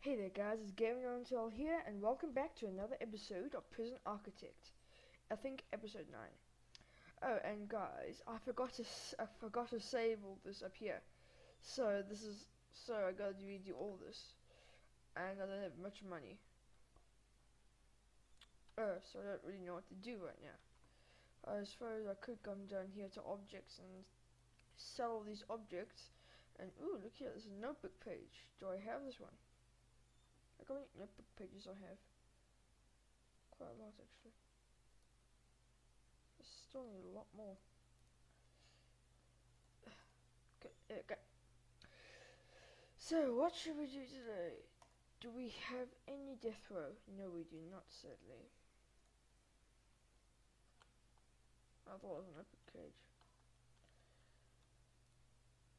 Hey there guys, it's Gaming Until here and welcome back to another episode of Prison Architect. I think episode 9. Oh, and guys, I forgot to save all this up here. So I gotta redo all this. And I don't have much money. So I don't really know what to do right now. I suppose I could come down here to objects and sell all these objects. And ooh, look here, there's a notebook page. Do I have this one? Look how many notebook pages I have. Quite a lot actually. I still need a lot more. Okay. So what should we do today? Do we have any death row? No, we do not, sadly. I thought it was an epic cage.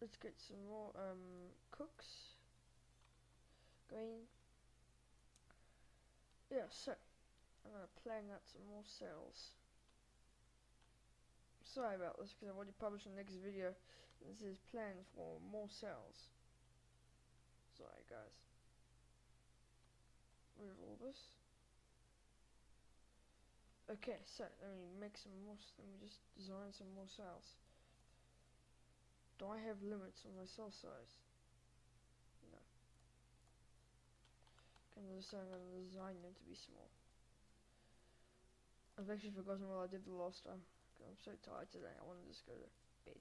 Let's get some more cooks going. Yeah, so I'm gonna plan out some more cells. Sorry about this because I've already published the next video. This is plans for more cells. Sorry guys. Move all this. Okay, so let me make some more. Let me just design some more cells. Do I have limits on my cell size? No. I'm gonna design them to be small. I've actually forgotten what I did the last time. I'm so tired today. I want to just go to bed.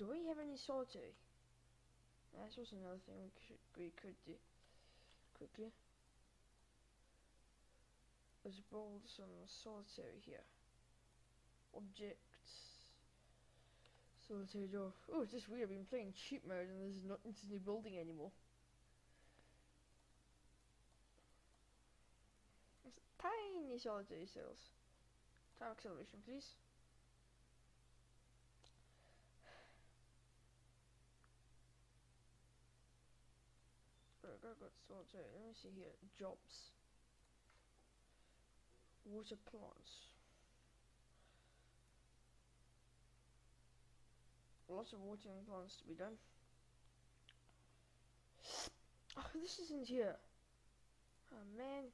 Do we have any solitary? That's also another thing we could do quickly. Let's build some solitary here. Objects. Solitary door. Oh, it's just weird. I've been playing cheat mode and there's not instantly building anymore. It's tiny solitary cells. Time acceleration, please. Got solitary. Let me see here. Jobs. Water plants. Lots of watering plants to be done. Oh, this isn't here. Oh man.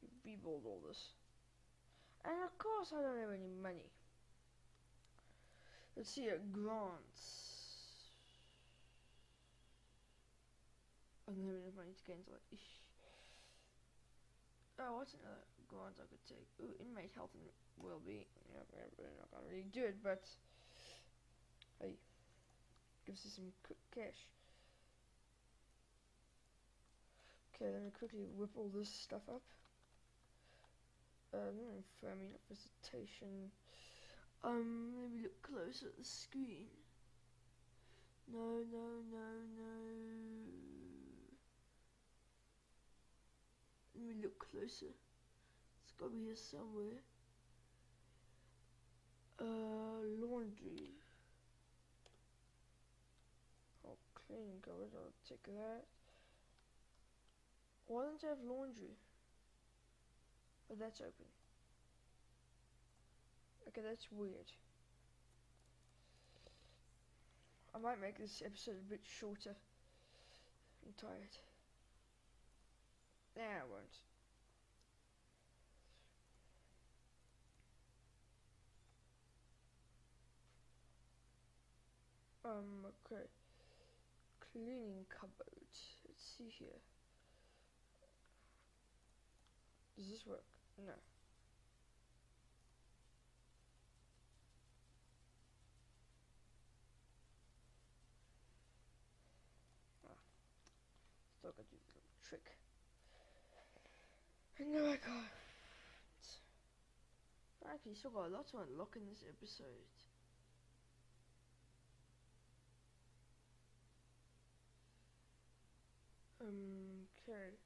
You rebuild all this. And of course I don't have any money. Let's see here. Grants. I don't have enough money to get into it. Oh, what's another grant I could take? Ooh, inmate health and well-being. Yeah, we're not gonna really do it, but hey, gives us some quick cash. Okay, let me quickly whip all this stuff up. Infirmary, not visitation. Let me look closer at the screen. No. Let me look closer. It's gotta be here somewhere. Laundry. Oh, cleaning cupboard. I'll take that. Why don't I have laundry? But that's open. Okay, that's weird. I might make this episode a bit shorter. I'm tired. Nah, I won't. Okay. Cleaning cupboard. Let's see here. Does this work? No. Still got to do the trick. No, I can't. I actually still got a lot to unlock in this episode. Okay.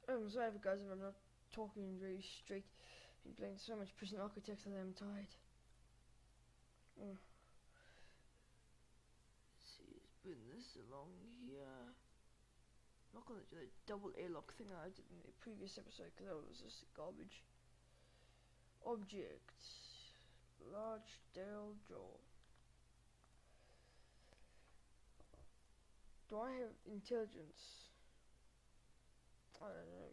I'm sorry guys if I'm not talking very straight. I've been playing so much Prison Architect that I'm tired. Let's see, let's bring this along here. Not not gonna do the double airlock thing I did in the previous episode because that was just garbage. Objects. Large Dale jaw. Do I have intelligence? I don't know.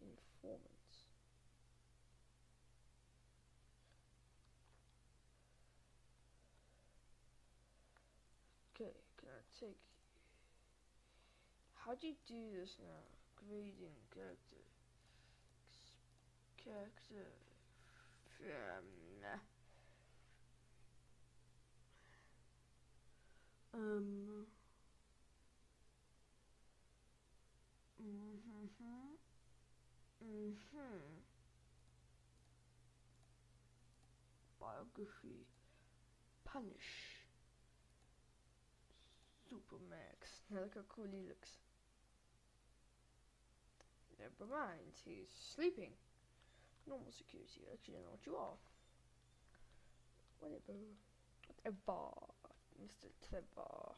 Informants. Okay, can I take... How do you do this now? Grading character. Character. Biography. Punish. Supermax. Now look how cool he looks. Never mind, he's sleeping. Normal security, I actually don't know what you are. Whatever. Whatever. Mr. Clever.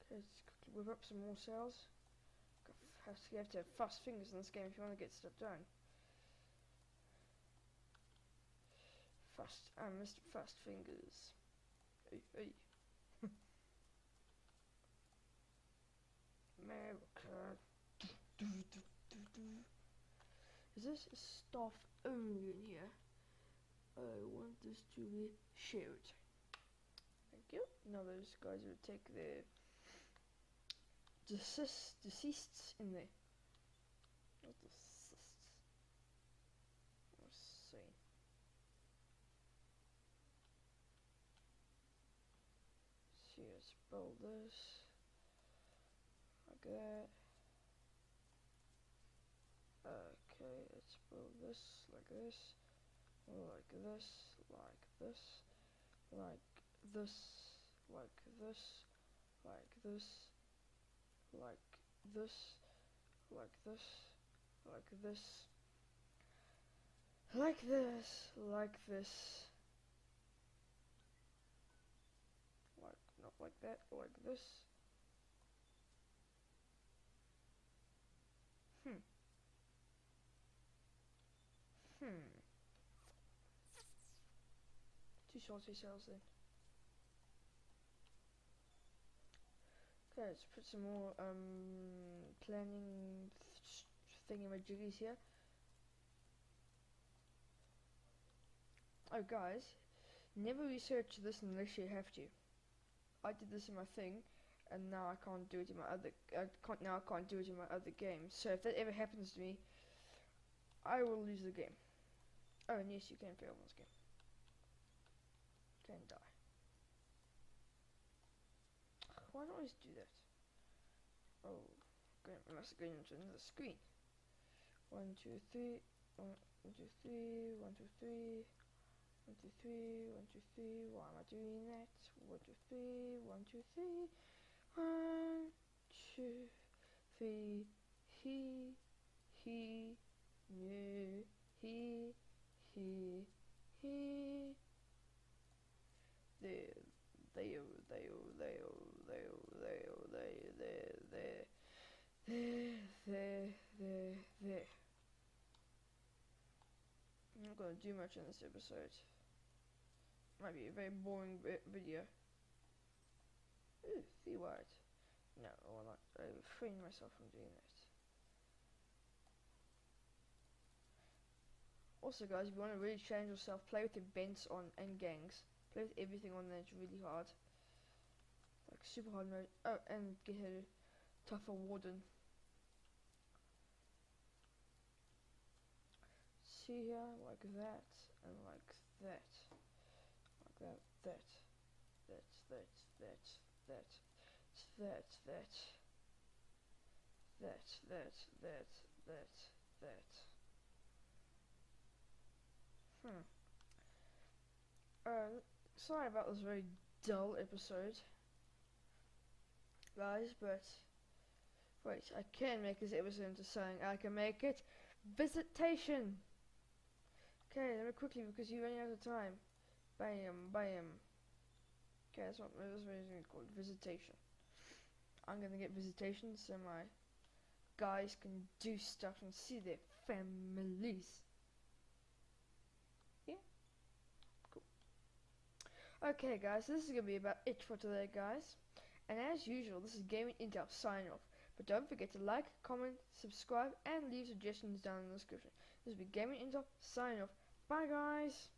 Okay, let's quickly whip up some more cells. You have to have fast fingers in this game if you want to get stuff done. Fast, I'm Mr. Fast Fingers. Hey, hey. America. Is this stuff only in here? I want this to be shared. Thank you. Now those guys will take the deceased in there. Not deceased. Let's see. See, let's build this like that. Okay, let's build this like this, like this, like this, like this, like this, like this, like this, like this, like this, like this, like this, like not like that, like this. Two salty cells then. Okay, let's put some more planning thingamajiggies here. Oh guys, never research this unless you have to. I did this in my thing, and now I can't do it in my other. I can't do it in my other games. So if that ever happens to me, I will lose the game. Oh, and yes, you can fail in this game. Can die. Why don't I always do that? Oh, I must have gone into another screen. 1, 2, 3. 1, 2, 3. 1, 2, 3. 1, 2, 3. 1, 2, 3. Why am I doing that? 1, 2, 3. 1, 2, 3. 1, 2, 3. He, no, he, there, there. I'm not gonna do much in this episode. Might be a very boring video. Ooh, see what? No, I will not. I will refrain myself from doing that. Also guys, if you want to really challenge yourself, play with events on and gangs. Play with everything on there, it's really hard. Like super hard mode. Oh, and get a tougher warden. See here, like that, and like that. Like that, that. That. Sorry about this very dull episode, guys, but wait, I can make this episode into something. I can make it visitation. Okay, let me quickly because you're running out of time. Bam, bam. Okay, that's what this is called, visitation. I'm gonna get visitation so my guys can do stuff and see their families. Yeah, cool. Okay, guys, this is gonna be about it for today, guys. And as usual, this is Gaming Intel signing off. But don't forget to like, comment, subscribe, and leave suggestions down in the description. This will be Gaming Intel signing off. Bye, guys.